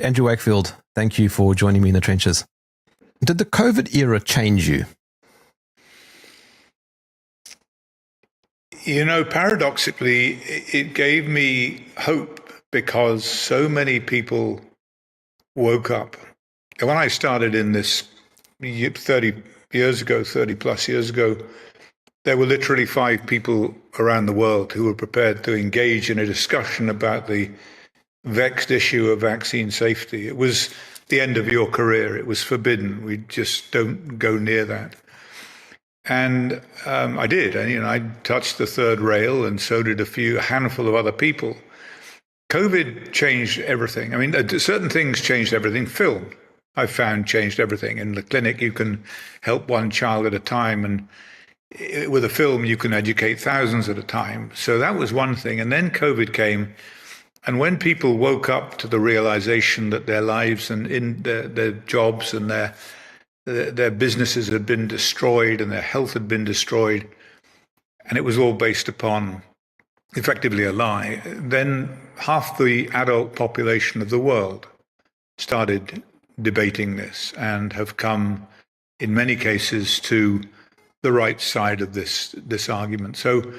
Andrew Wakefield, thank you for joining me in the trenches. Did the COVID era change you? You know, paradoxically, it gave me hope because so many people woke up. And when I started in this 30 plus years ago, there were literally 5 people around the world who were prepared to engage in a discussion about the vexed issue of vaccine safety. It was the end of your career. It was forbidden. We just don't go near that. And I did. And, I touched the third rail, and so did a handful of other people. COVID changed everything. I mean, certain things changed everything. Film, I've found, changed everything. In the clinic, you can help one child at a time, and with a film, you can educate thousands at a time. So that was one thing. And then COVID came. And when people woke up to the realization that their lives and in their jobs and their businesses had been destroyed and their health had been destroyed, and it was all based upon effectively a lie, then half the adult population of the world started debating this and have come, in many cases, to the right side of this argument. So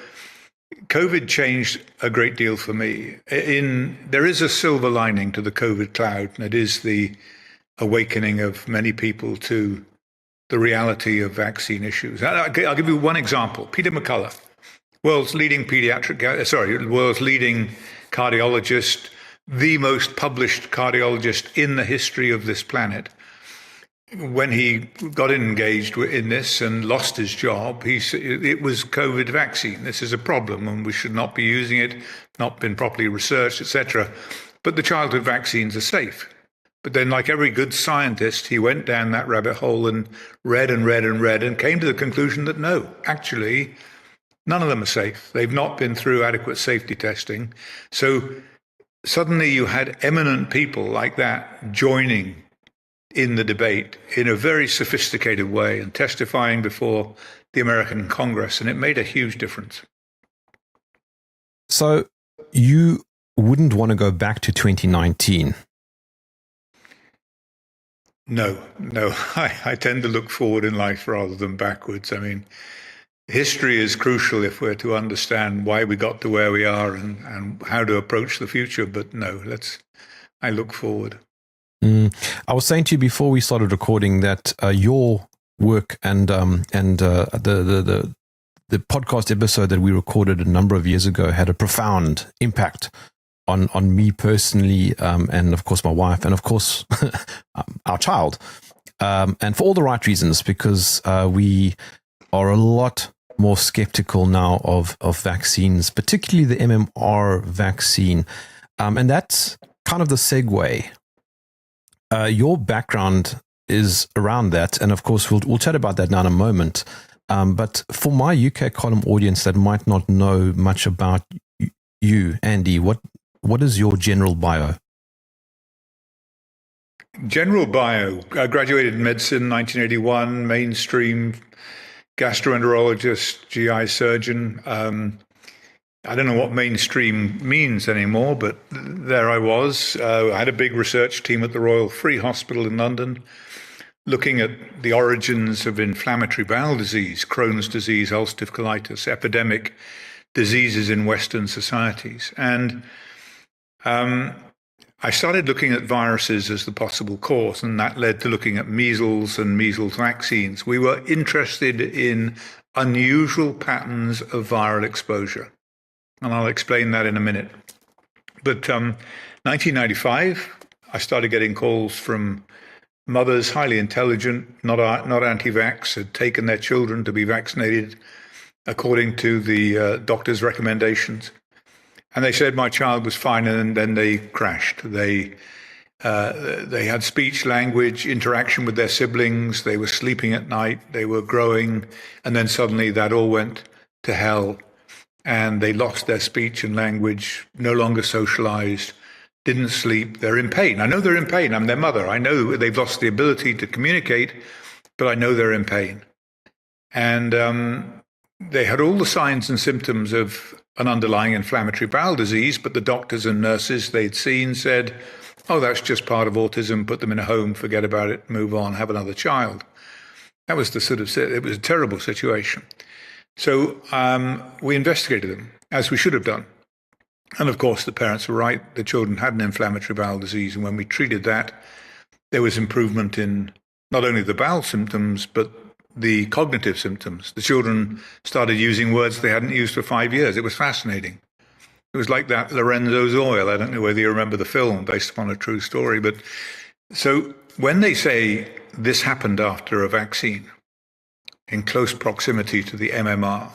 COVID changed a great deal for me. There is a silver lining to the COVID cloud, and it is the awakening of many people to the reality of vaccine issues. I'll give you one example. Peter McCullough, world's leading cardiologist, the most published cardiologist in the history of this planet. When he got engaged in this and lost his job, it was COVID vaccine. This is a problem, and we should not be using it, not been properly researched, etc. But the childhood vaccines are safe. But then, like every good scientist, he went down that rabbit hole and read and came to the conclusion that no, actually, none of them are safe. They've not been through adequate safety testing. So suddenly you had eminent people like that joining in the debate in a very sophisticated way and testifying before the American Congress, and it made a huge difference. So you wouldn't want to go back to 2019? No. I tend to look forward in life rather than backwards. I mean, history is crucial if we're to understand why we got to where we are and how to approach the future. But no, I look forward. I was saying to you before we started recording that your work and the podcast episode that we recorded a number of years ago had a profound impact on me personally, and of course my wife, and of course our child, and for all the right reasons, because we are a lot more skeptical now of vaccines, particularly the MMR vaccine, and that's kind of the segue. Your background is around that, and of course we'll chat about that now in a moment. But for my UK column audience that might not know much about you, Andy, what is your general bio? General bio. I graduated in medicine 1981, mainstream gastroenterologist, GI surgeon. I don't know what mainstream means anymore, but there I was. I had a big research team at the Royal Free Hospital in London, looking at the origins of inflammatory bowel disease, Crohn's disease, ulcerative colitis, epidemic diseases in Western societies. And I started looking at viruses as the possible cause, and that led to looking at measles and measles vaccines. We were interested in unusual patterns of viral exposure, and I'll explain that in a minute. But 1995, I started getting calls from mothers, highly intelligent, not anti-vax, had taken their children to be vaccinated according to the doctor's recommendations. And they said my child was fine, and then they crashed. They had speech, language, interaction with their siblings. They were sleeping at night. They were growing. And then suddenly that all went to hell. And they lost their speech and language, no longer socialized, didn't sleep. They're in pain. I know they're in pain. I'm their mother. I know they've lost the ability to communicate, but I know they're in pain. And they had all the signs and symptoms of an underlying inflammatory bowel disease, but the doctors and nurses they'd seen said, oh, that's just part of autism, put them in a home, forget about it, move on, have another child. That was it was a terrible situation. So we investigated them, as we should have done. And of course, the parents were right. The children had an inflammatory bowel disease. And when we treated that, there was improvement in not only the bowel symptoms, but the cognitive symptoms. The children started using words they hadn't used for 5 years. It was fascinating. It was like that Lorenzo's Oil. I don't know whether you remember the film based upon a true story. But so when they say this happened after a vaccine in close proximity to the MMR,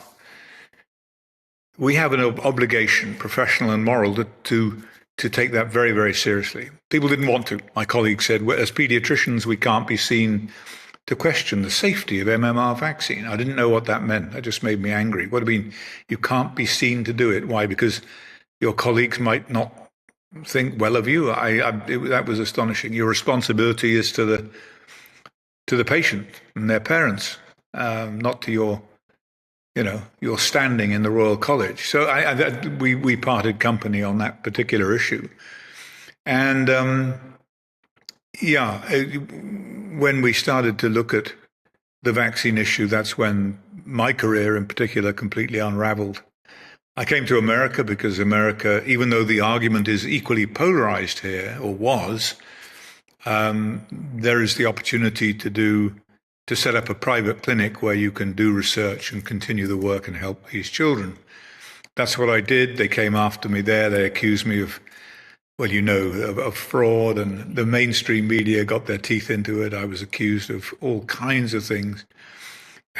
we have an obligation, professional and moral, to take that very, very seriously. People didn't want to. My colleague said, well, as pediatricians, we can't be seen to question the safety of MMR vaccine. I didn't know what that meant. That just made me angry. What do you mean you can't be seen to do it? Why? Because your colleagues might not think well of you. That was astonishing. Your responsibility is to the patient and their parents, not to your standing in the Royal College. So we parted company on that particular issue. And when we started to look at the vaccine issue, that's when my career in particular completely unraveled. I came to America because America, even though the argument is equally polarized here, or was, there is the opportunity to set up a private clinic where you can do research and continue the work and help these children. That's what I did. They came after me there. They accused me of fraud, and the mainstream media got their teeth into it. I was accused of all kinds of things.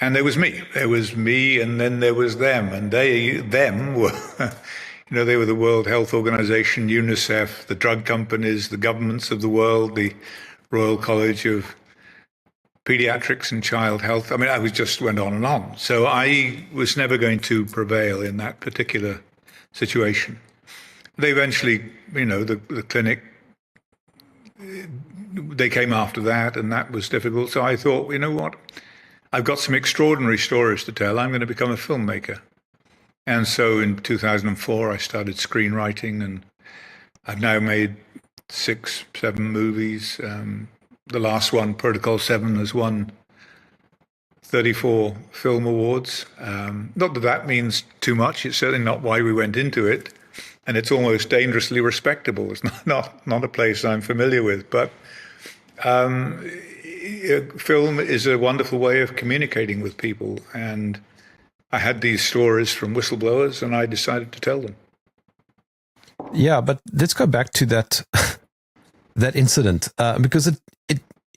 And there was me. There was me, and then there was them. And them were, they were the World Health Organization, UNICEF, the drug companies, the governments of the world, the Royal College of Pediatrics and Child Health. I mean, went on and on. So I was never going to prevail in that particular situation. They eventually, the clinic, they came after that, and that was difficult. So I thought, you know what? I've got some extraordinary stories to tell. I'm going to become a filmmaker. And so in 2004, I started screenwriting, and I've now made 6, 7 movies. The last one, Protocol 7, has won 34 film awards. Not that that means too much. It's certainly not why we went into it. And it's almost dangerously respectable. It's not a place I'm familiar with. But film is a wonderful way of communicating with people. And I had these stories from Whistleblowers, and I decided to tell them. Yeah, but let's go back to that that incident, because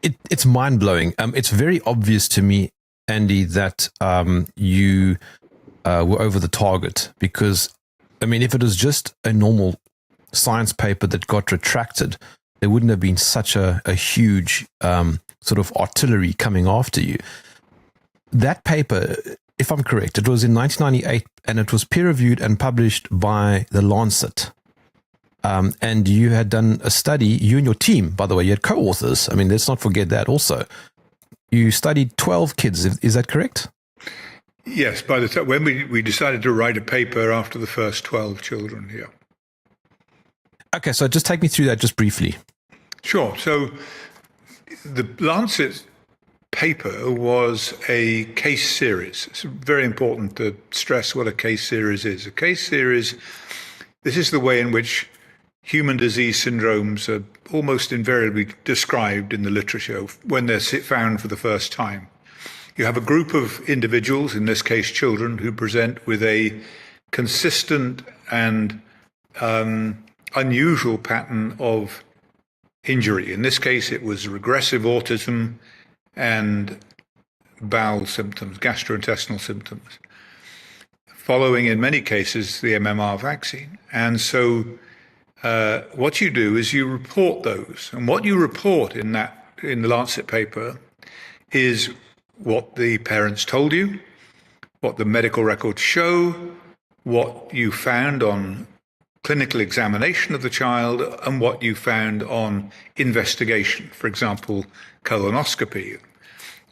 it's mind-blowing. It's very obvious to me, Andy, that you were over the target, because, I mean, if it was just a normal science paper that got retracted, there wouldn't have been such a huge sort of artillery coming after you. That paper, if I'm correct, it was in 1998, and it was peer-reviewed and published by the Lancet. And you had done a study, you and your team, by the way, you had co-authors. I mean, let's not forget that also. You studied 12 kids, is that correct? Yes, by the time when we decided to write a paper after the first 12 children, yeah. Okay, so just take me through that just briefly. Sure. So the Lancet paper was a case series. It's very important to stress what a case series is. A case series, this is the way in which human disease syndromes are almost invariably described in the literature when they're found for the first time. You have a group of individuals, in this case children, who present with a consistent and unusual pattern of injury. In this case, it was regressive autism and bowel symptoms, gastrointestinal symptoms, following in many cases the MMR vaccine. And so what you do is you report those. And what you report in the Lancet paper is what the parents told you, what the medical records show, what you found on clinical examination of the child, and what you found on investigation, for example, colonoscopy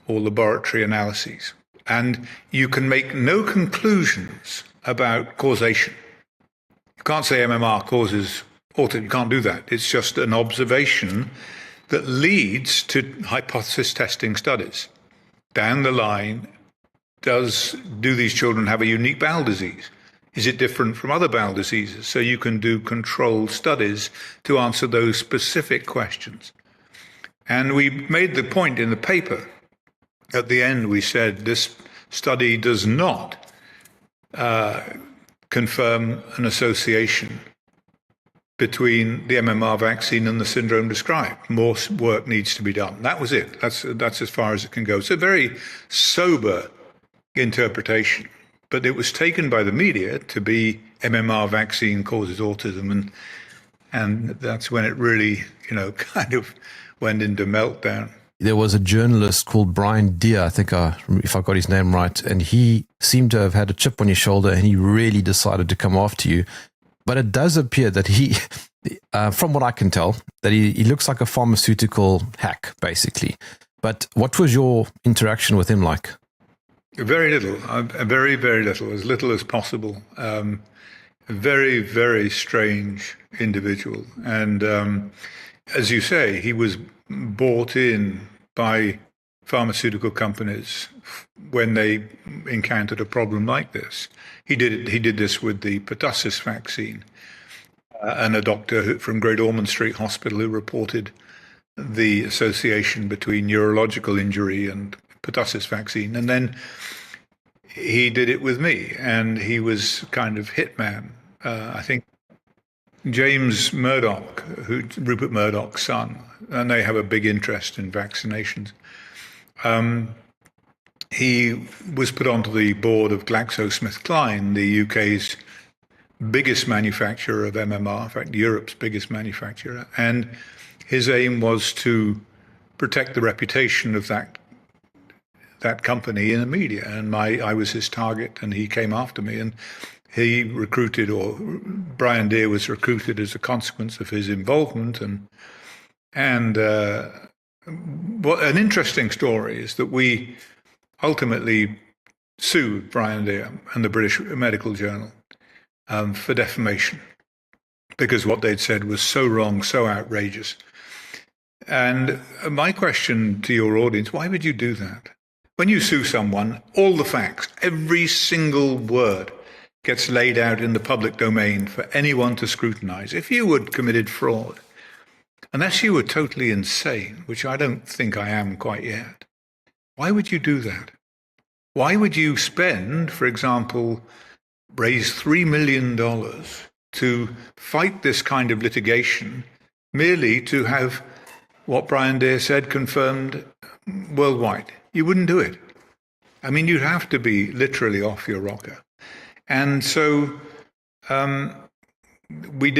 or laboratory analyses. And you can make no conclusions about causation. You can't say MMR causes autism. You can't do that. It's just an observation that leads to hypothesis testing studies. Down the line, do these children have a unique bowel disease? Is it different from other bowel diseases? So you can do controlled studies to answer those specific questions. And we made the point in the paper. At the end, we said this study does not confirm an association between the MMR vaccine and the syndrome described. More work needs to be done. That was it. That's as far as it can go. It's a very sober interpretation, but it was taken by the media to be MMR vaccine causes autism, and that's when it really, kind of went into meltdown. There was a journalist called Brian Deere, I think, if I got his name right, and he seemed to have had a chip on his shoulder, and he really decided to come after you. But it does appear that he, from what I can tell, that he looks like a pharmaceutical hack, basically. But what was your interaction with him like? Very little, very, very little as possible. A very, very strange individual. And as you say, he was bought in by pharmaceutical companies when they encountered a problem like this. He did this with the pertussis vaccine, and a doctor from Great Ormond Street Hospital who reported the association between neurological injury and pertussis vaccine. And then he did it with me, and he was kind of hitman. I think James Murdoch, Rupert Murdoch's son, and they have a big interest in vaccinations. He was put onto the board of GlaxoSmithKline, the UK's biggest manufacturer of MMR, in fact, Europe's biggest manufacturer. And his aim was to protect the reputation of that company in the media. And I was his target, and he came after me. And he recruited, or Brian Deere was recruited as a consequence of his involvement. And what an interesting story is that we ultimately sued Brian Deere and the British Medical Journal for defamation, because what they'd said was so wrong, so outrageous. And my question to your audience, why would you do that? When you sue someone, all the facts, every single word gets laid out in the public domain for anyone to scrutinize. If you had committed fraud, unless you were totally insane, which I don't think I am quite yet, why would you do that? Why would you spend, for example, raise $3 million to fight this kind of litigation merely to have what Brian Deere said confirmed worldwide? You wouldn't do it. I mean, you'd have to be literally off your rocker. And so we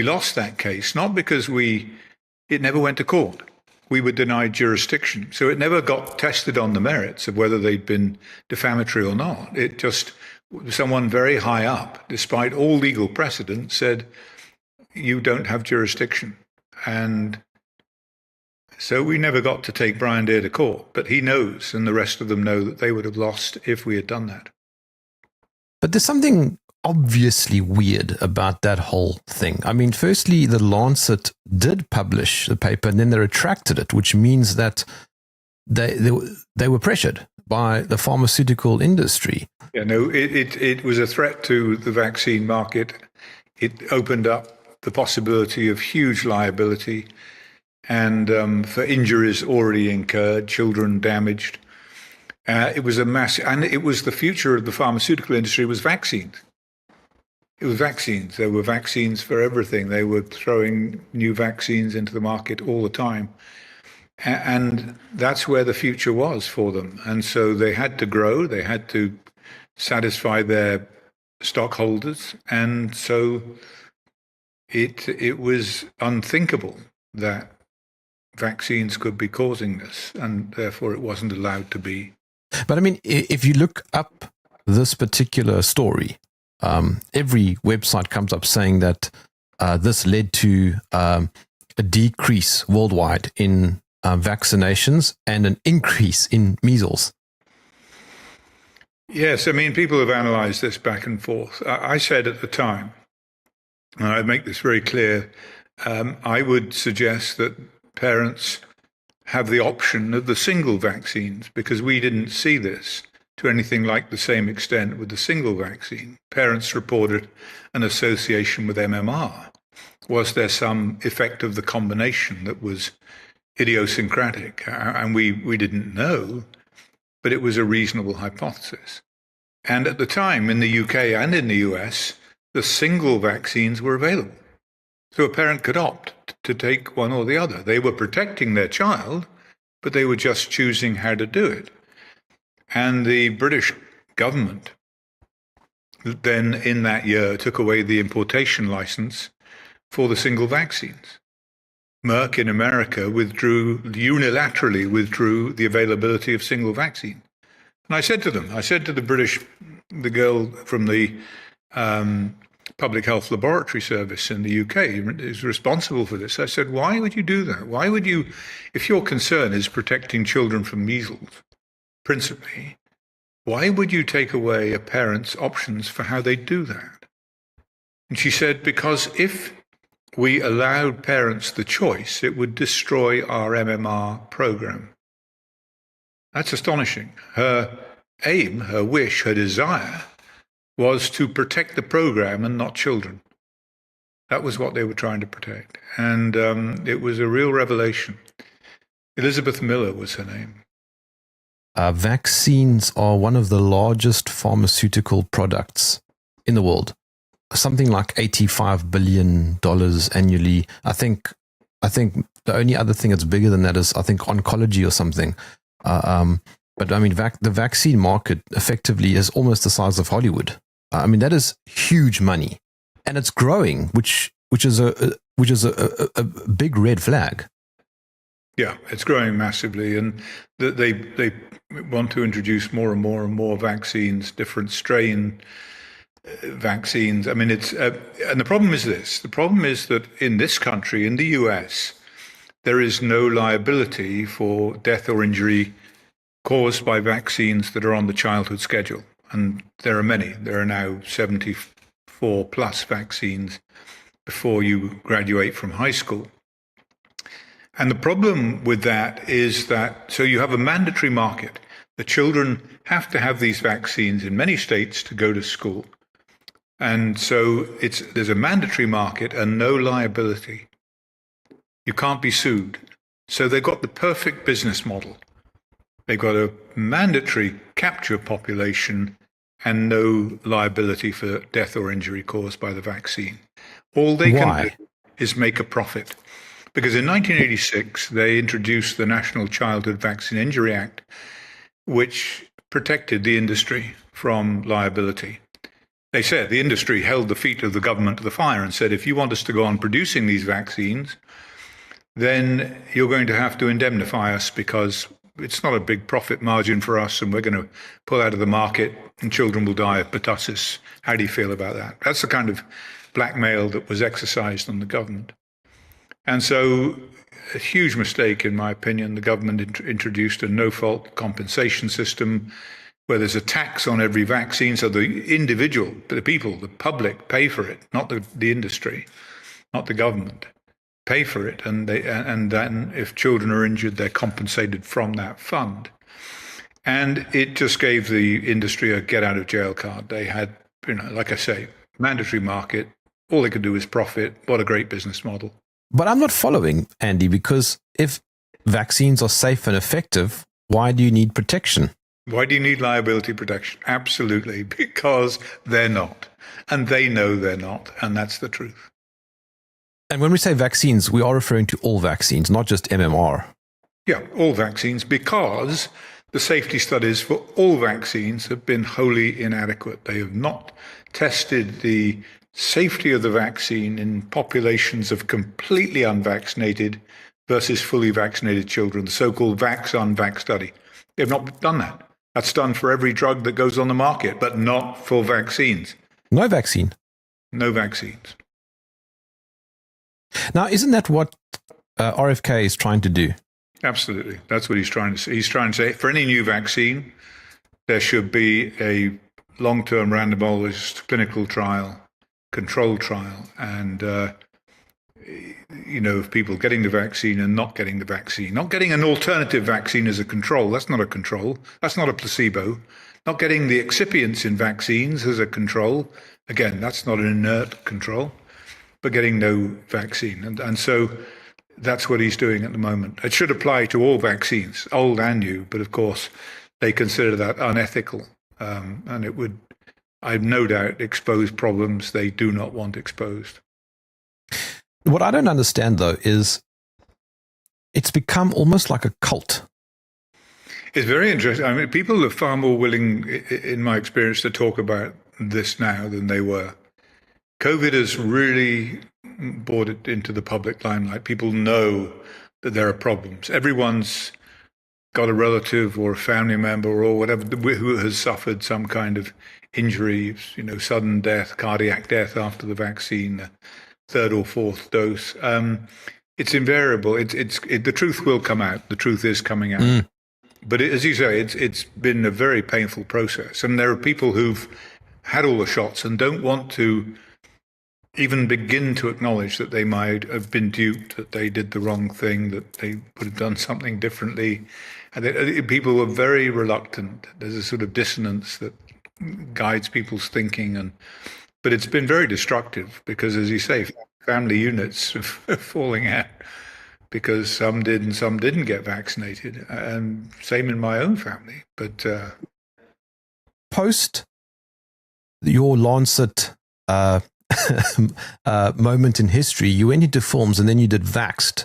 lost that case, not because it never went to court. We were denied jurisdiction. So it never got tested on the merits of whether they'd been defamatory or not. It just, someone very high up, despite all legal precedent, said, you don't have jurisdiction. And so we never got to take Brian Deere to court, but he knows, and the rest of them know, that they would have lost if we had done that. But there's something obviously weird about that whole thing. I mean, firstly, the Lancet did publish the paper, and then they retracted it, which means that they were pressured by the pharmaceutical industry. Yeah, no, it was a threat to the vaccine market. It opened up the possibility of huge liability, and for injuries already incurred, children damaged. It was a massive, and it was the future of the pharmaceutical industry was vaccines. It was vaccines. There were vaccines for everything. They were throwing new vaccines into the market all the time. And that's where the future was for them. And so they had to grow. They had to satisfy their stockholders. And so it was unthinkable that vaccines could be causing this, and therefore it wasn't allowed to be. But I mean, if you look up this particular story, every website comes up saying that this led to a decrease worldwide in vaccinations and an increase in measles. Yes, I mean, people have analyzed this back and forth. I said at the time and I make this very clear, I would suggest that parents have the option of the single vaccines, because we didn't see this to anything like the same extent with the single vaccine. Parents reported an association with MMR. Was there some effect of the combination that was idiosyncratic? And we didn't know, but it was a reasonable hypothesis. And at the time, in the UK and in the US, the single vaccines were available. So a parent could opt to take one or the other. They were protecting their child, but they were just choosing how to do it. And the British government then, in that year, took away the importation license for the single vaccines. Merck in America unilaterally withdrew the availability of single vaccine. And I said to them, the girl from the Public Health Laboratory Service in the UK is responsible for this. I said, why would you do that? Why would you, if your concern is protecting children from measles, principally, why would you take away a parent's options for how they do that? And she said, because if we allowed parents the choice, it would destroy our MMR program. That's astonishing. Her aim, her wish, her desire was to protect the program and not children. That was what they were trying to protect. And it was a real revelation. Elizabeth Miller was her name. Vaccines are one of the largest pharmaceutical products in the world. Something like $85 billion annually. I think the only other thing that's bigger than that is, I think, oncology or something. But I mean, the vaccine market effectively is almost the size of Hollywood. I mean, that is huge money, and it's growing, which is a big red flag. Yeah, it's growing massively, and they want to introduce more and more vaccines, different strain vaccines. I mean, and the problem is this. The problem is that in this country, in the US, there is no liability for death or injury caused by vaccines that are on the childhood schedule. And there are many. There are now 74 plus vaccines before you graduate from high school. And the problem with that is that, so you have a mandatory market. The children have to have these vaccines in many states to go to school. And so there's a mandatory market and no liability. You can't be sued. So they've got the perfect business model. They've got a mandatory capture population and no liability for death or injury caused by the vaccine. All they can do is make a profit. Because in 1986, they introduced the National Childhood Vaccine Injury Act, which protected the industry from liability. They said the industry held the feet of the government to the fire and said, if you want us to go on producing these vaccines, then you're going to have to indemnify us because it's not a big profit margin for us and we're going to pull out of the market and children will die of pertussis. How do you feel about that? That's the kind of blackmail that was exercised on the government. And so a huge mistake, in my opinion, the government introduced a no-fault compensation system where there's a tax on every vaccine. So the individual, the people, the public pay for it, not the industry, not the government. Pay for it, and then if children are injured, they're compensated from that fund. And it just gave the industry a get out of jail card. They had, like I say, mandatory market. All they could do is profit. What a great business model. But I'm not following, Andy, because if vaccines are safe and effective, why do you need protection? Why do you need liability protection? Absolutely, because they're not. And they know they're not. And that's the truth. And when we say vaccines, we are referring to all vaccines, not just MMR. Yeah, all vaccines, because the safety studies for all vaccines have been wholly inadequate. They have not tested the safety of the vaccine in populations of completely unvaccinated versus fully vaccinated children, the so-called vax-unvax study. They've not done that. That's done for every drug that goes on the market, but not for vaccines. No vaccine. No vaccines. Now, isn't that what RFK is trying to do? Absolutely. That's what he's trying to say. He's trying to say for any new vaccine, there should be a long-term randomized clinical trial control trial. And, of people getting the vaccine and not getting the vaccine, not getting an alternative vaccine as a control. That's not a control. That's not a placebo. Not getting the excipients in vaccines as a control. Again, that's not an inert control, but getting no vaccine. And so that's what he's doing at the moment. It should apply to all vaccines, old and new, but of course they consider that unethical. And it would, I've no doubt, expose problems they do not want exposed. What I don't understand, though, is it's become almost like a cult. It's very interesting. I mean, people are far more willing, in my experience, to talk about this now than they were. COVID has really brought it into the public limelight. People know that there are problems. Everyone's got a relative or a family member or whatever who has suffered some kind of injury, sudden death, cardiac death after the vaccine, third or fourth dose. It's invariable. The truth will come out. The truth is coming out. But as you say, it's been a very painful process. And there are people who've had all the shots and don't want to even begin to acknowledge that they might have been duped, that they did the wrong thing, that they would have done something differently. And people are very reluctant. There's a sort of dissonance that guides people's thinking. But it's been very destructive because, as you say, family units are falling out because some did and some didn't get vaccinated. And same in my own family. But post your Lancet moment in history, you went into films and then you did Vaxxed.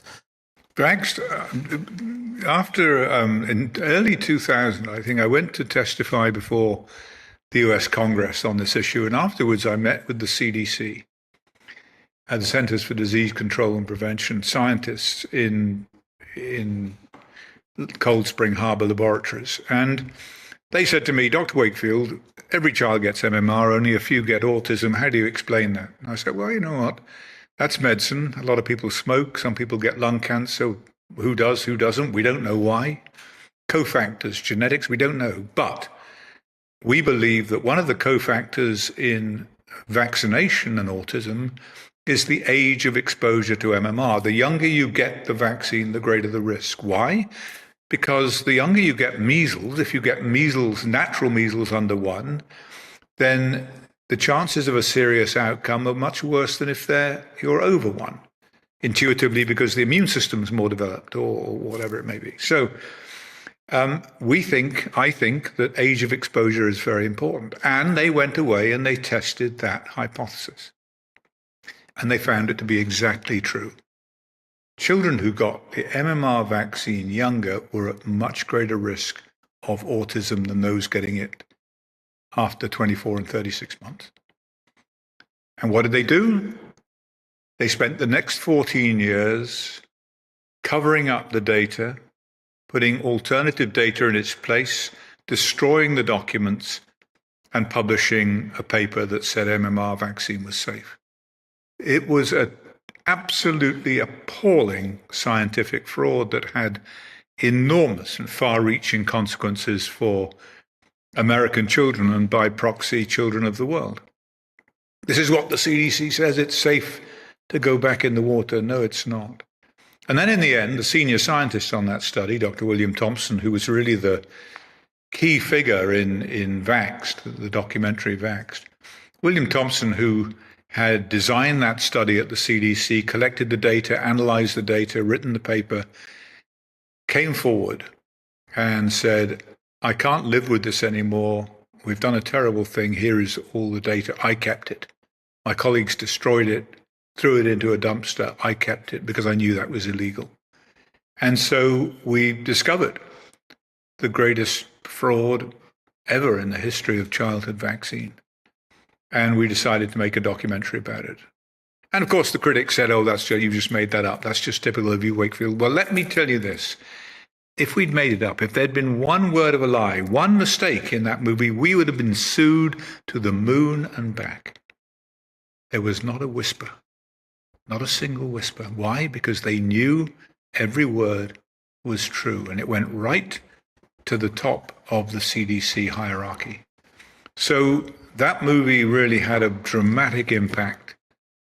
After in early 2000, I think I went to testify before the US Congress on this issue, and afterwards I met with the CDC and the Centers for Disease Control and Prevention scientists in Cold Spring Harbor laboratories, and they said to me, Dr. Wakefield, every child gets MMR, only a few get autism. How do you explain that? And I said, well, you know what? That's medicine. A lot of people smoke. Some people get lung cancer. Who does, who doesn't? We don't know why. Cofactors, genetics, we don't know. But we believe that one of the cofactors in vaccination and autism is the age of exposure to MMR. The younger you get the vaccine, the greater the risk. Why? Because the younger you get measles, if you get measles, natural measles under 1, then the chances of a serious outcome are much worse than if you're over 1, intuitively, because the immune system is more developed or whatever it may be. So I think that age of exposure is very important. And they went away and they tested that hypothesis. And they found it to be exactly true. Children who got the MMR vaccine younger were at much greater risk of autism than those getting it after 24 and 36 months. And what did they do? They spent the next 14 years covering up the data, putting alternative data in its place, destroying the documents, and publishing a paper that said MMR vaccine was safe. It was an absolutely appalling scientific fraud that had enormous and far-reaching consequences for American children and, by proxy, children of the world. This is what the CDC says. It's safe to go back in the water. No, it's not. And then in the end, the senior scientist on that study, Dr. William Thompson, who was really the key figure in Vaxxed, the documentary Vaxxed, William Thompson, who had designed that study at the CDC, collected the data, analyzed the data, written the paper, came forward and said, I can't live with this anymore. We've done a terrible thing. Here is all the data. I kept it. My colleagues destroyed it, threw it into a dumpster. I kept it because I knew that was illegal. And so we discovered the greatest fraud ever in the history of childhood vaccine. And we decided to make a documentary about it. And of course, the critics said, oh, you've just made that up. That's just typical of you, Wakefield. Well, let me tell you this. If we'd made it up, if there'd been one word of a lie, one mistake in that movie, we would have been sued to the moon and back. There was not a whisper, not a single whisper. Why? Because they knew every word was true, and it went right to the top of the CDC hierarchy. So that movie really had a dramatic impact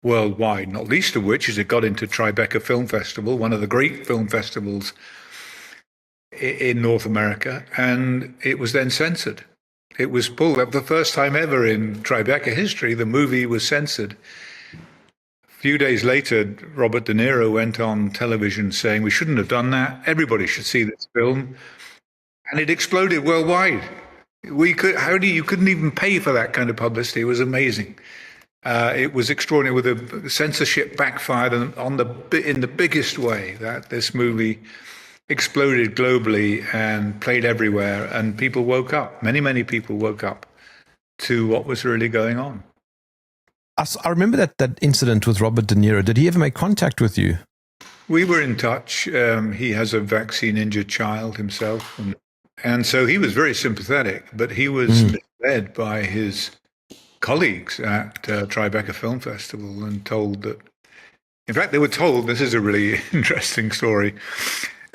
worldwide, not least of which is it got into Tribeca Film Festival, one of the great film festivals in North America, and it was then censored. It was pulled up the first time ever in Tribeca history. The movie was censored. A few days later, Robert De Niro went on television saying we shouldn't have done that. Everybody should see this film, and it exploded worldwide. You couldn't even pay for that kind of publicity. It was amazing. It was extraordinary. With the censorship backfired in the biggest way. That this movie exploded globally and played everywhere, and people woke up. Many people woke up to what was really going on. I remember that incident with Robert De Niro. Did he ever make contact with you? We were in touch. He has a vaccine-injured child himself, and so he was very sympathetic, but he was misled by his colleagues at Tribeca Film Festival and told that, in fact, they were told, this is a really interesting story,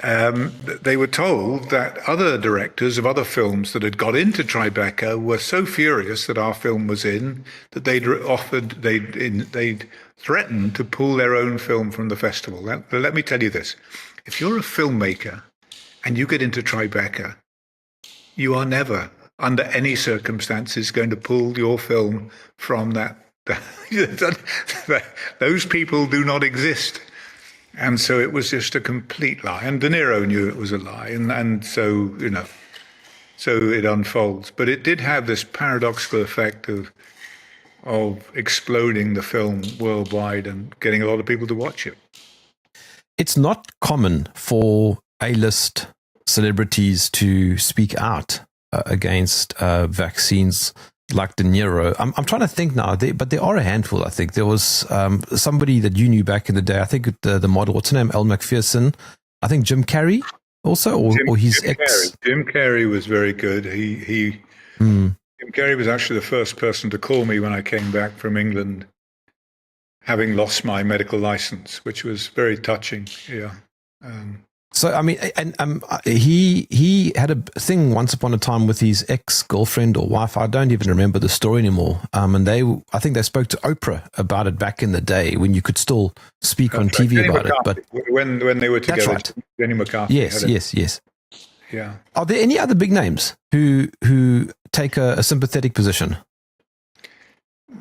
they were told that other directors of other films that had got into Tribeca were so furious that our film was in that they'd threatened to pull their own film from the festival. Let me tell you this. If you're a filmmaker and you get into Tribeca, you are never, under any circumstances, going to pull your film from that. Those people do not exist. And so it was just a complete lie. And De Niro knew it was a lie. And so, so it unfolds. But it did have this paradoxical effect of exploding the film worldwide and getting a lot of people to watch it. It's not common for A-list celebrities to speak out against vaccines like De Niro. I'm trying to think now, but there are a handful, I think. There was somebody that you knew back in the day, I think the model, what's her name, Elle Macpherson, I think Jim Carrey also, or his ex. Jim Carrey was very good. Jim Carrey was actually the first person to call me when I came back from England, having lost my medical license, which was very touching, yeah. So, I mean, and he had a thing once upon a time with his ex-girlfriend or wife. I don't even remember the story anymore. And I think they spoke to Oprah about it back in the day when you could still speak on TV Jenny about McCarthy. it. But when they were together, that's right. Jenny McCarthy. Yes. Yeah. Are there any other big names who take a sympathetic position?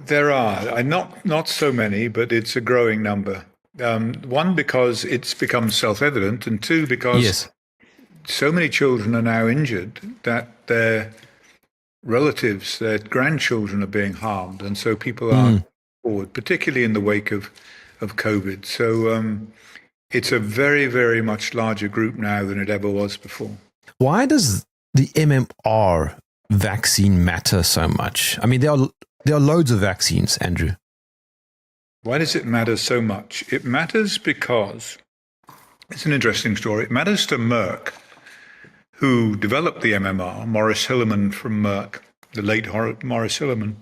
There are. Not so many, but it's a growing number. One, because it's become self-evident, and two, because so many children are now injured that their relatives, their grandchildren are being harmed, and so people are forward, particularly in the wake of COVID. So it's a very, very much larger group now than it ever was before. Why does the MMR vaccine matter so much? I mean, there are loads of vaccines, Andrew. Why does it matter so much? It matters because it's an interesting story. It matters to Merck, who developed the MMR, Maurice Hilleman from Merck, the late Maurice Hilleman.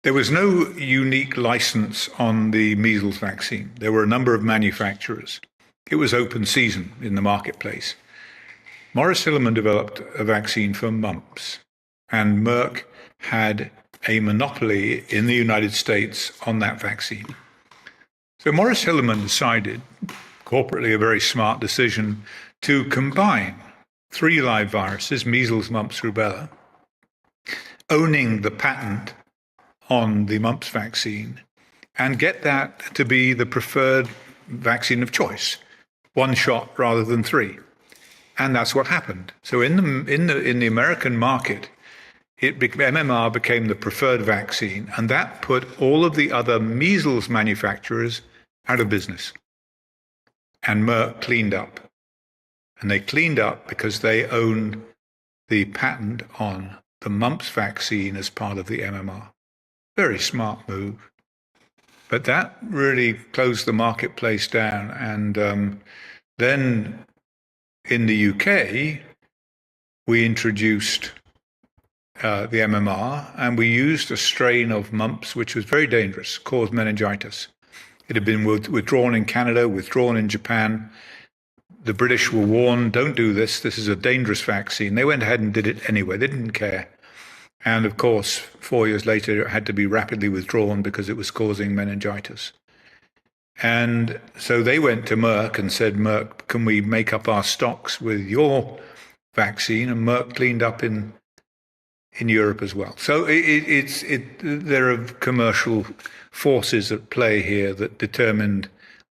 There was no unique license on the measles vaccine. There were a number of manufacturers. It was open season in the marketplace. Maurice Hilleman developed a vaccine for mumps, and Merck had a monopoly in the United States on that vaccine. So Maurice Hilleman decided, corporately a very smart decision, to combine 3 live viruses, measles, mumps, rubella, owning the patent on the mumps vaccine, and get that to be the preferred vaccine of choice, 1 shot rather than 3. And that's what happened. So in the American market, MMR became the preferred vaccine, and that put all of the other measles manufacturers out of business. And Merck cleaned up. And they cleaned up because they owned the patent on the mumps vaccine as part of the MMR. Very smart move. But that really closed the marketplace down. And then in the UK, we introduced the MMR, and we used a strain of mumps which was very dangerous, caused meningitis. It had been withdrawn in Canada, withdrawn in Japan. the British were warned, don't do this. This is a dangerous vaccine. They went ahead and did it anyway. They didn't care. And of course, 4 years later, it had to be rapidly withdrawn because it was causing meningitis. And so they went to Merck and said, Merck, can we make up our stocks with your vaccine? And Merck cleaned up in Europe as well. So there are commercial forces at play here that determined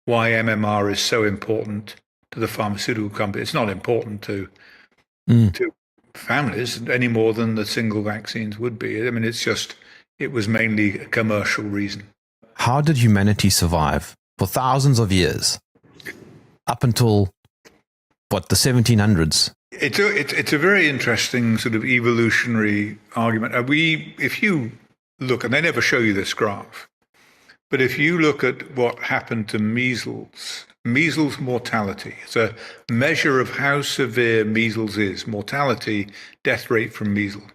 why MMR is so important to the pharmaceutical company. It's not important to families any more than the single vaccines would be. I mean, it was mainly a commercial reason. How did humanity survive for thousands of years up until the 1700s? It's a very interesting sort of evolutionary argument. If you look, and they never show you this graph, but if you look at what happened to measles mortality, it's a measure of how severe measles is, mortality, death rate from measles,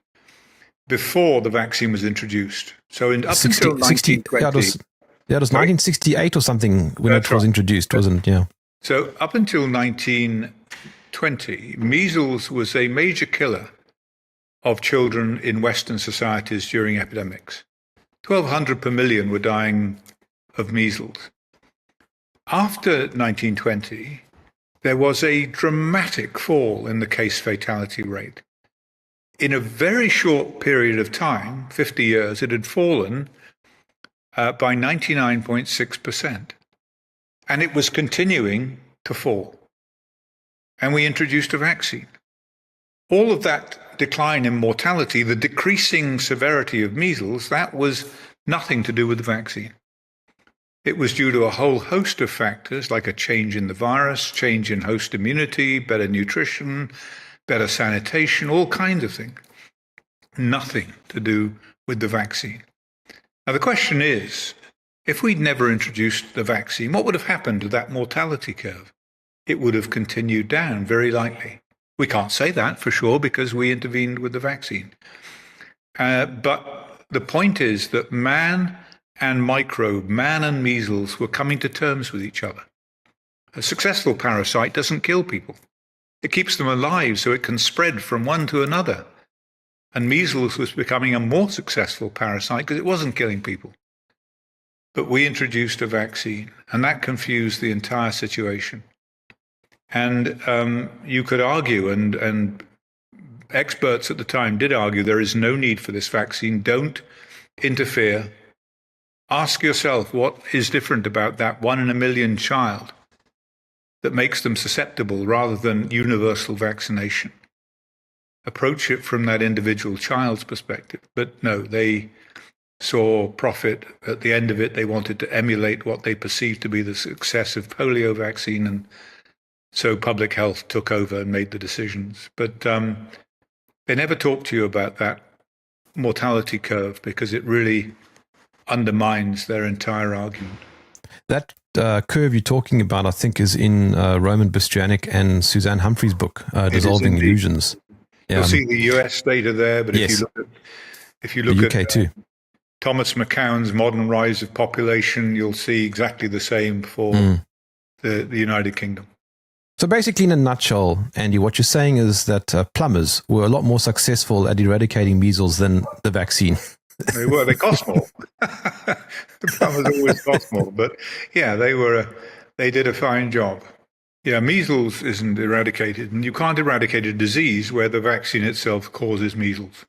before the vaccine was introduced. So up until 1920... it was 1968 or something when it was introduced, wasn't it? Yeah. So up until 1920, measles was a major killer of children in Western societies during epidemics. 1,200 per million were dying of measles. After 1920, there was a dramatic fall in the case fatality rate. In a very short period of time, 50 years, it had fallen by 99.6%. And it was continuing to fall. And we introduced a vaccine. All of that decline in mortality, the decreasing severity of measles, that was nothing to do with the vaccine. It was due to a whole host of factors, like a change in the virus, change in host immunity, better nutrition, better sanitation, all kinds of things. Nothing to do with the vaccine. Now, the question is, if we'd never introduced the vaccine, what would have happened to that mortality curve? It would have continued down, very likely. We can't say that for sure because we intervened with the vaccine. But the point is that man and microbe, man and measles, were coming to terms with each other. A successful parasite doesn't kill people. It keeps them alive so it can spread from one to another. And measles was becoming a more successful parasite because it wasn't killing people. But we introduced a vaccine, and that confused the entire situation. And you could argue, and experts at the time did argue, there is no need for this vaccine. Don't interfere. Ask yourself what is different about that 1 in a million child that makes them susceptible rather than universal vaccination. Approach it from that individual child's perspective. But no, they saw profit at the end of it. They wanted to emulate what they perceived to be the success of polio vaccine, and so public health took over and made the decisions. But they never talk to you about that mortality curve because it really undermines their entire argument. That curve you're talking about, I think, is in Roman Bastianic and Suzanne Humphrey's book, Dissolving Illusions. You'll see the US data there, but yes. if you look UK at too. Thomas McCown's Modern Rise of Population, you'll see exactly the same for the United Kingdom. So basically, in a nutshell, Andy, what you're saying is that plumbers were a lot more successful at eradicating measles than the vaccine. They were. They cost more. The plumbers always cost more, but yeah, they did a fine job. Yeah, measles isn't eradicated, and you can't eradicate a disease where the vaccine itself causes measles.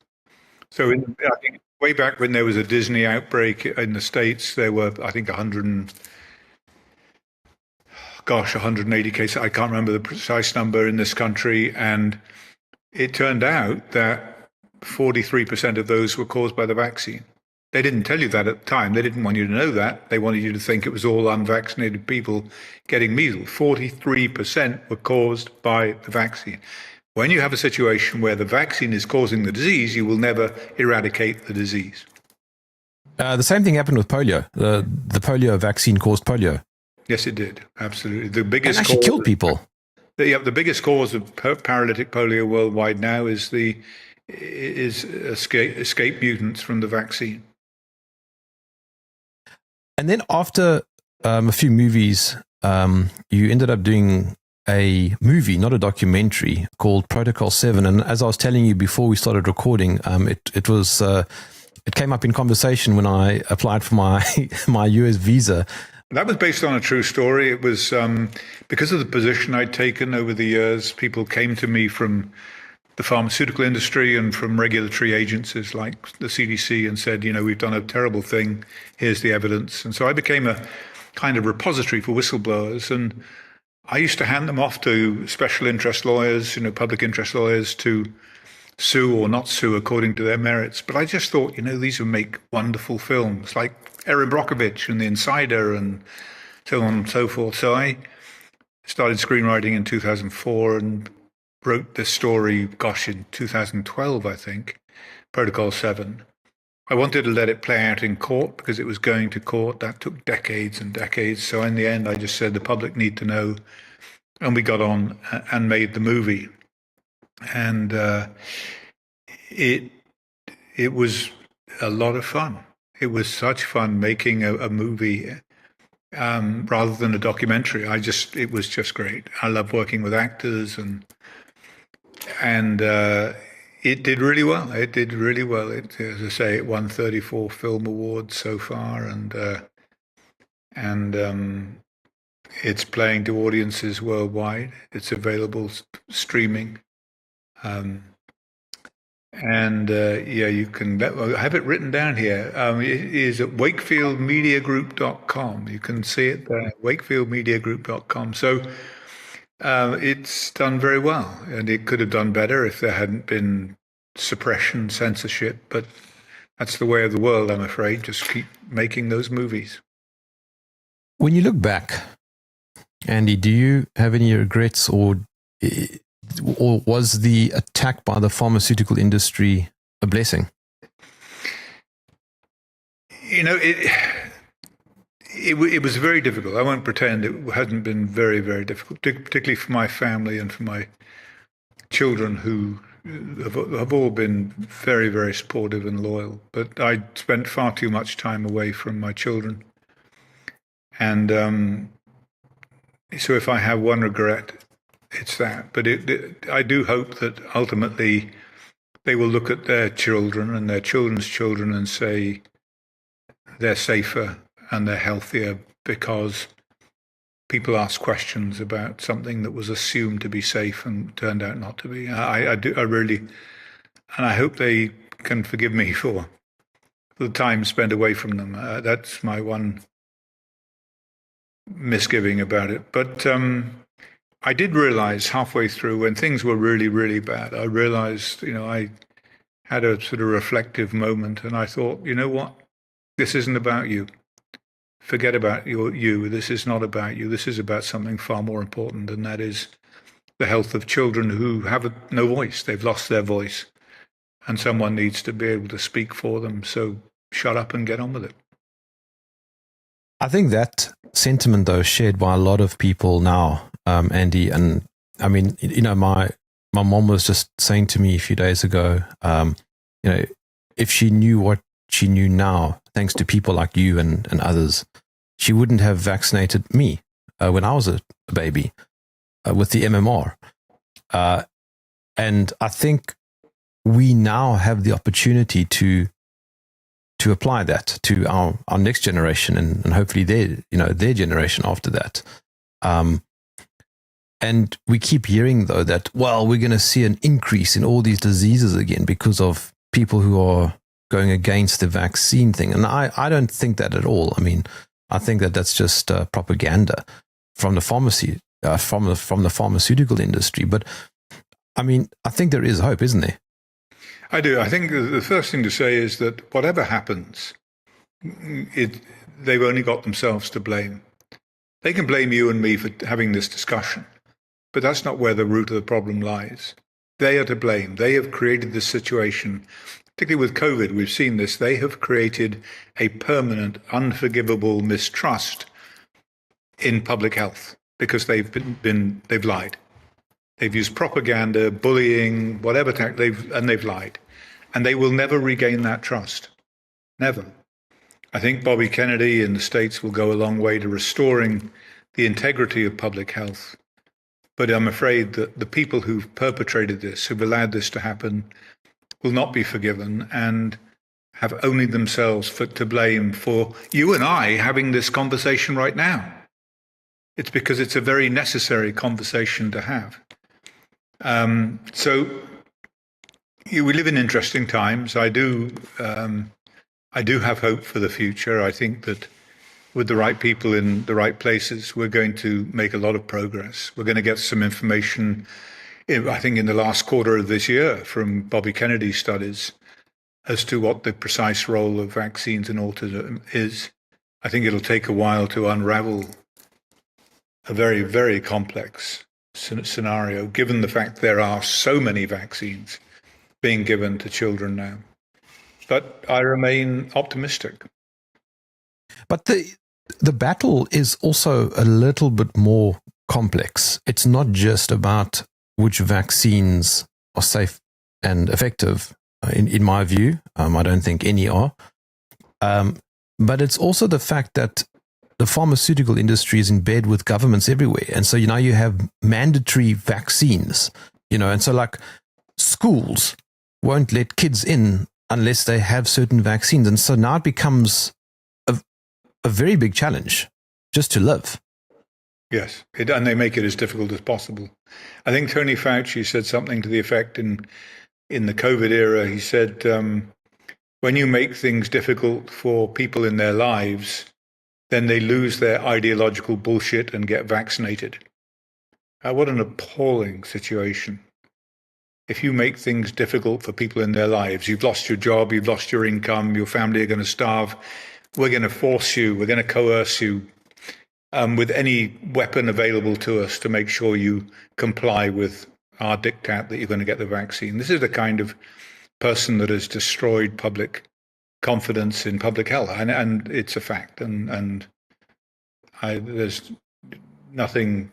So I think way back when there was a Disney outbreak in the States, there were, I think, 180 cases. I can't remember the precise number in this country. And it turned out that 43% of those were caused by the vaccine. They didn't tell you that at the time. They didn't want you to know that. They wanted you to think it was all unvaccinated people getting measles. 43% were caused by the vaccine. When you have a situation where the vaccine is causing the disease, you will never eradicate the disease. The same thing happened with polio. The polio vaccine caused polio. Yes, it did. Absolutely. The biggest and actually killed people. The biggest cause of paralytic polio worldwide now is escape mutants from the vaccine. And then after a few movies, you ended up doing a movie, not a documentary, called Protocol 7. And as I was telling you before we started recording, it came up in conversation when I applied for my my US visa. That was based on a true story. It was because of the position I'd taken over the years. People came to me from the pharmaceutical industry and from regulatory agencies like the CDC and said, we've done a terrible thing. Here's the evidence. And so I became a kind of repository for whistleblowers. And I used to hand them off to special interest lawyers, public interest lawyers, to sue or not sue according to their merits. But I just thought, these would make wonderful films like Erin Brockovich and The Insider and so on and so forth. So I started screenwriting in 2004 and wrote this story, in 2012, I think, Protocol 7. I wanted to let it play out in court because it was going to court. That took decades and decades. So in the end, I just said the public need to know. And we got on and made the movie. And it was a lot of fun. It was such fun making a movie rather than a documentary. It was just great. I love working with actors and it did really well. It did really well. As I say, it won 34 film awards so far, and it's playing to audiences worldwide. It's available streaming, you can. I have it written down here. It is at wakefieldmediagroup.com. You can see it there, wakefieldmediagroup.com. So. It's done very well, and it could have done better if there hadn't been suppression, censorship, but that's the way of the world, I'm afraid. Just keep making those movies. When you look back, Andy, do you have any regrets, or was the attack by the pharmaceutical industry a blessing? It was very difficult. I won't pretend it hasn't been very, very difficult, particularly for my family and for my children, who have all been very, very supportive and loyal. But I spent far too much time away from my children. And so if I have one regret, it's that. But I do hope that ultimately they will look at their children and their children's children and say they're safer and they're healthier because people ask questions about something that was assumed to be safe and turned out not to be. I really, and I hope they can forgive me for the time spent away from them. That's my one misgiving about it. But I did realize halfway through, when things were really, really bad, I realized, I had a sort of reflective moment, and I thought, you know what? This isn't about you. Forget about you. This is not about you. This is about something far more important, and that is the health of children who have no voice. They've lost their voice, and someone needs to be able to speak for them. So shut up and get on with it. I think that sentiment, though, is shared by a lot of people now, Andy. And I mean, my mom was just saying to me a few days ago, if she knew what she knew now, thanks to people like you and others, she wouldn't have vaccinated me when I was a baby with the MMR. And I think we now have the opportunity to apply that to our next generation and hopefully their generation after that. And we keep hearing, though, that, well, we're going to see an increase in all these diseases again because of people who are going against the vaccine thing. And I don't think that at all. I mean, I think that that's just propaganda from the pharmacy, from the pharmaceutical industry. But I mean, I think there is hope, isn't there? I do. I think the first thing to say is that whatever happens, they've only got themselves to blame. They can blame you and me for having this discussion, but that's not where the root of the problem lies. They are to blame. They have created this situation. Particularly with COVID, we've seen this. They have created a permanent, unforgivable mistrust in public health because they've lied. They've used propaganda, bullying, whatever, they've lied. And they will never regain that trust. Never. I think Bobby Kennedy in the States will go a long way to restoring the integrity of public health. But I'm afraid that the people who've perpetrated this, who've allowed this to happen, will not be forgiven and have only themselves to blame for you and I having this conversation right now. It's because it's a very necessary conversation to have. So we live in interesting times. I do have hope for the future. I think that with the right people in the right places, we're going to make a lot of progress. We're going to get some information, I think, in the last quarter of this year from Bobby Kennedy's studies as to what the precise role of vaccines in autism is. I think it'll take a while to unravel a very, very complex scenario, given the fact there are so many vaccines being given to children now. But I remain optimistic. But the battle is also a little bit more complex. It's not just about which vaccines are safe and effective, in my view. I don't think any are. But it's also the fact that the pharmaceutical industry is in bed with governments everywhere. And so now you have mandatory vaccines, and so like schools won't let kids in unless they have certain vaccines. And so now it becomes a very big challenge just to live. Yes, and they make it as difficult as possible. I think Tony Fauci said something to the effect in the COVID era. He said, when you make things difficult for people in their lives, then they lose their ideological bullshit and get vaccinated. What an appalling situation. If you make things difficult for people in their lives, you've lost your job, you've lost your income, your family are going to starve. We're going to force you, we're going to coerce you with any weapon available to us to make sure you comply with our diktat that you're going to get the vaccine. This is the kind of person that has destroyed public confidence in public health, and it's a fact. And there's nothing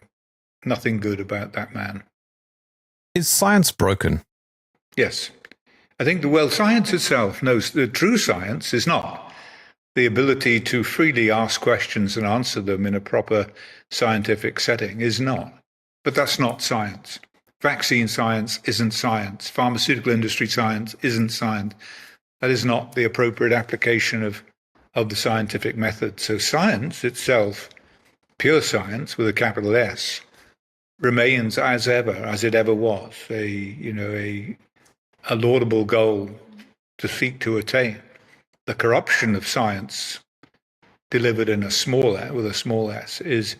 good about that man. Is science broken? Yes, I think science itself knows the true science is not. The ability to freely ask questions and answer them in a proper scientific setting is not. But that's not science. Vaccine science isn't science. Pharmaceutical industry science isn't science. That is not the appropriate application of the scientific method. So science itself, pure science with a capital S, remains as it ever was, a laudable goal to seek to attain. The corruption of science, delivered in with a small s, is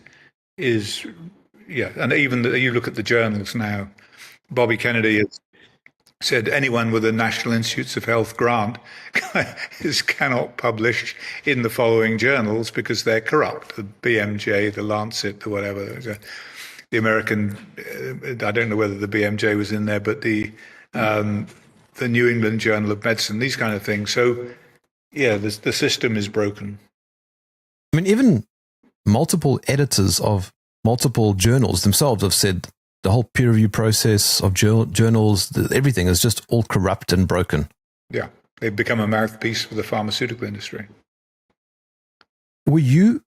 and even you look at the journals now. Bobby Kennedy has said anyone with a National Institutes of Health grant cannot publish in the following journals because they're corrupt. The BMJ, the Lancet, the whatever. The American, I don't know whether the BMJ was in there, but the New England Journal of Medicine, these kind of things. So, yeah, the system is broken. I mean, even multiple editors of multiple journals themselves have said the whole peer review process of journals, everything is just all corrupt and broken. Yeah, they've become a mouthpiece for the pharmaceutical industry. Were you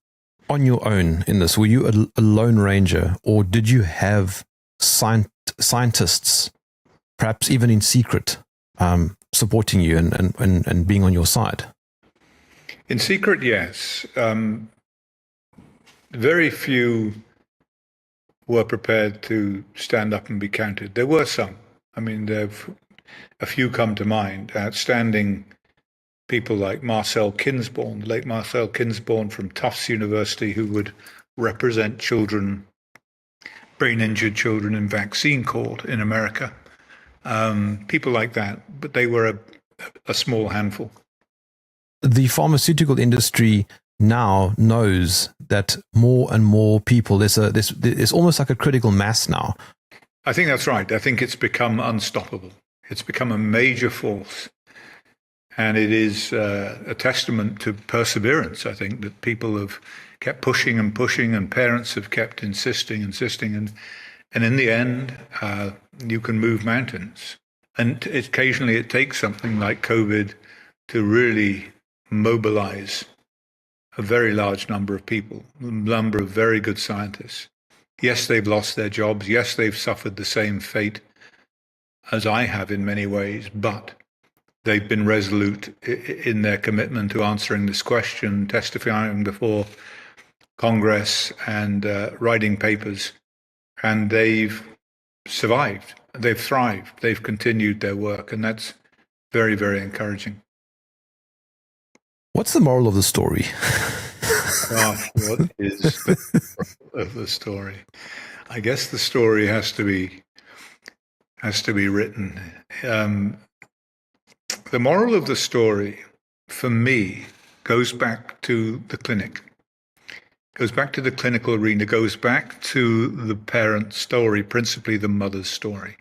on your own in this? Were you a lone ranger, or did you have scientists, perhaps even in secret, supporting you and being on your side? In secret, yes. Very few were prepared to stand up and be counted. There were some. I mean, a few come to mind. Outstanding people like Marcel Kinsborn, the late Marcel Kinsborn from Tufts University, who would represent children, brain-injured children in vaccine court in America. People like that, but they were a small handful. The pharmaceutical industry now knows that more and more people, there's almost like a critical mass now. I think that's right. I think it's become unstoppable. It's become a major force. And it is a testament to perseverance, I think, that people have kept pushing and pushing, and parents have kept insisting. And in the end, you can move mountains. And occasionally it takes something like COVID to really mobilize a very large number of people, a number of very good scientists. Yes, they've lost their jobs. Yes, they've suffered the same fate as I have in many ways, but they've been resolute in their commitment to answering this question, testifying before Congress and writing papers. And they've survived. They've thrived. They've continued their work. And that's very, very encouraging. What's the moral of the story? Gosh, what is the moral of the story? I guess the story has to be written. The moral of the story, for me, goes back to the clinic, goes back to the clinical arena, goes back to the parent's story, principally the mother's story.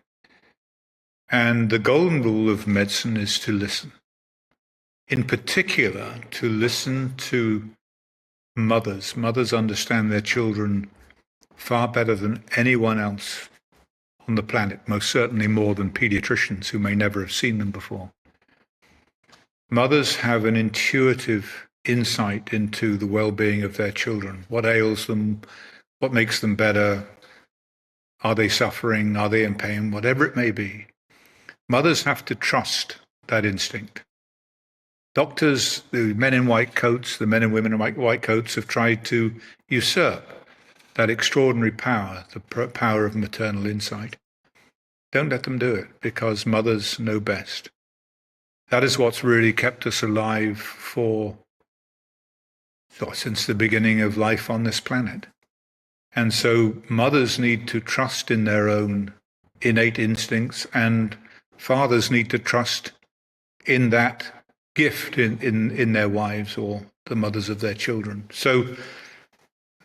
And the golden rule of medicine is to listen. In particular, to listen to mothers. Mothers understand their children far better than anyone else on the planet, most certainly more than pediatricians who may never have seen them before. Mothers have an intuitive insight into the well-being of their children. What ails them? What makes them better? Are they suffering? Are they in pain? Whatever it may be. Mothers have to trust that instinct. Doctors, the men in white coats, the men and women in white coats have tried to usurp that extraordinary power, the power of maternal insight. Don't let them do it, because mothers know best. That is what's really kept us alive since the beginning of life on this planet. And so mothers need to trust in their own innate instincts, and fathers need to trust in that gift in their wives or the mothers of their children. So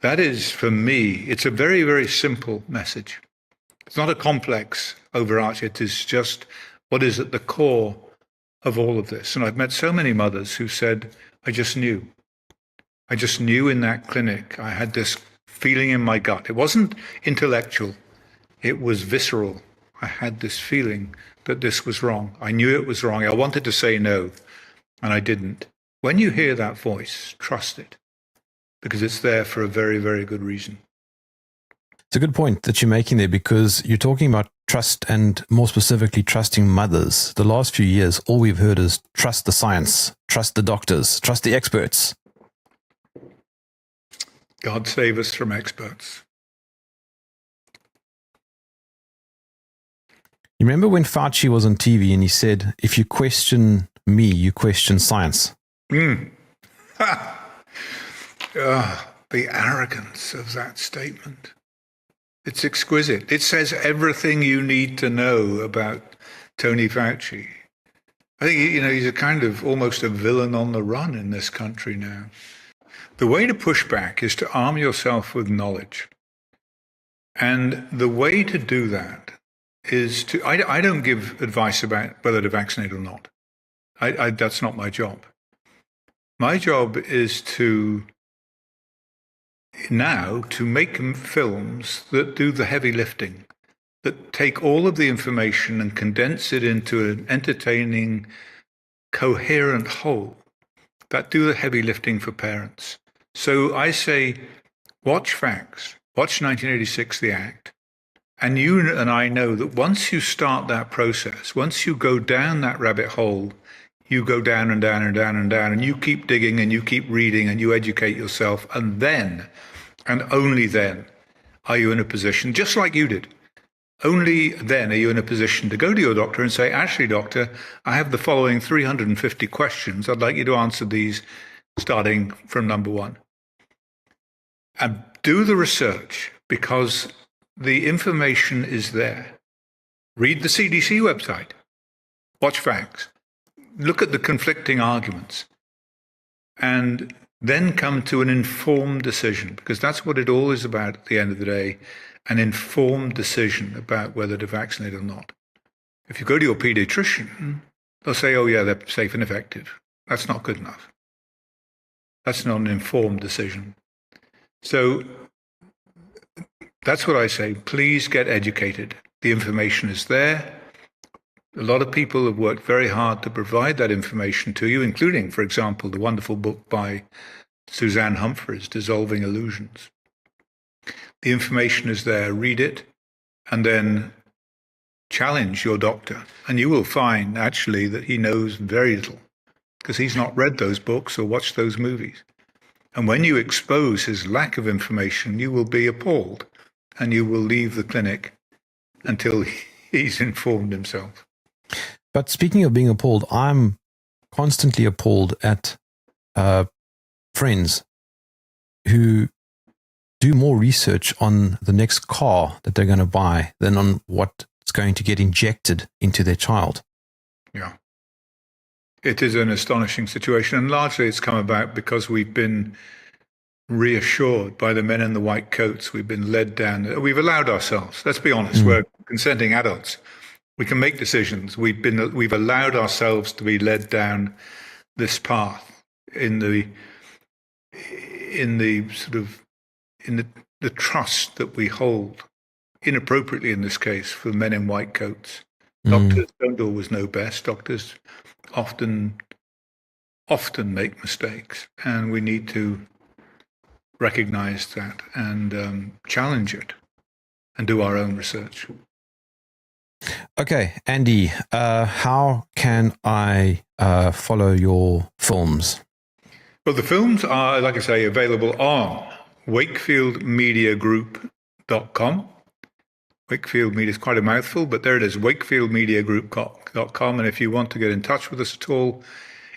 that is, for me, it's a very, very simple message. It's not a complex overarch. It is just what is at the core of all of this. And I've met so many mothers who said, I just knew. I just knew in that clinic. I had this feeling in my gut. It wasn't intellectual. It was visceral. I had this feeling that this was wrong. I knew it was wrong. I wanted to say no, and I didn't. When you hear that voice, trust it, because it's there for a very, very good reason. It's a good point that you're making there, because you're talking about trust, and more specifically, trusting mothers. The last few years, all we've heard is trust the science, trust the doctors, trust the experts. God save us from experts. You remember when Fauci was on TV and he said, if you question me, you question science? The arrogance of that statement. It's exquisite. It says everything you need to know about Tony Fauci. I think, he's a kind of almost a villain on the run in this country now. The way to push back is to arm yourself with knowledge. And the way to do that is to, I don't give advice about whether to vaccinate or not. That's not my job. My job is to make films that do the heavy lifting, that take all of the information and condense it into an entertaining, coherent whole, that do the heavy lifting for parents. So I say, watch facts, watch 1986, The Act, and you and I know that once you start that process, once you go down that rabbit hole, you go down and down and down and down, and you keep digging and you keep reading and you educate yourself, and then, and only then, are you in a position, just like you did, only then are you in a position to go to your doctor and say, actually, doctor, I have the following 350 questions. I'd like you to answer these starting from number one. And do the research, because the information is there. Read the CDC website. Watch facts. Look at the conflicting arguments. And then come to an informed decision, because that's what it all is about at the end of the day, an informed decision about whether to vaccinate or not. If you go to your pediatrician, they'll say, oh yeah, they're safe and effective. That's not good enough. That's not an informed decision. So that's what I say. Please get educated. The information is there. A lot of people have worked very hard to provide that information to you, including, for example, the wonderful book by Suzanne Humphreys, Dissolving Illusions. The information is there. Read it, and then challenge your doctor. And you will find, actually, that he knows very little because he's not read those books or watched those movies. And when you expose his lack of information, you will be appalled, and you will leave the clinic until he's informed himself. But speaking of being appalled, I'm constantly appalled at friends who do more research on the next car that they're going to buy than on what's going to get injected into their child. Yeah. It is an astonishing situation, and largely it's come about because we've been reassured by the men in the white coats. We've been led down. We've allowed ourselves, let's be honest, we're consenting adults. We can make decisions. We've allowed ourselves to be led down this path in the trust that we hold, inappropriately in this case, for men in white coats. Doctors don't always know best. Doctors often make mistakes, and we need to recognize that and challenge it and do our own research. Okay, Andy, how can I follow your films? Well, the films are, like I say, available on wakefieldmediagroup.com. Wakefield Media is quite a mouthful, but there it is, wakefieldmediagroup.com. And if you want to get in touch with us at all,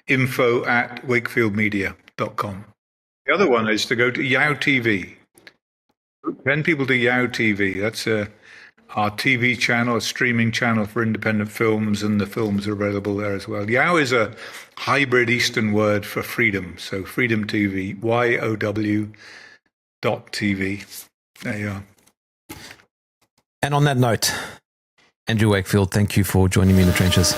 info@wakefieldmedia.com. The other one is to go to Yow TV. 10 people to Yow TV. That's our TV channel, a streaming channel for independent films, and the films are available there as well. Yow is a hybrid Eastern word for freedom. So Freedom TV, YOW.TV. There you are. And on that note, Andrew Wakefield, thank you for joining me in the trenches.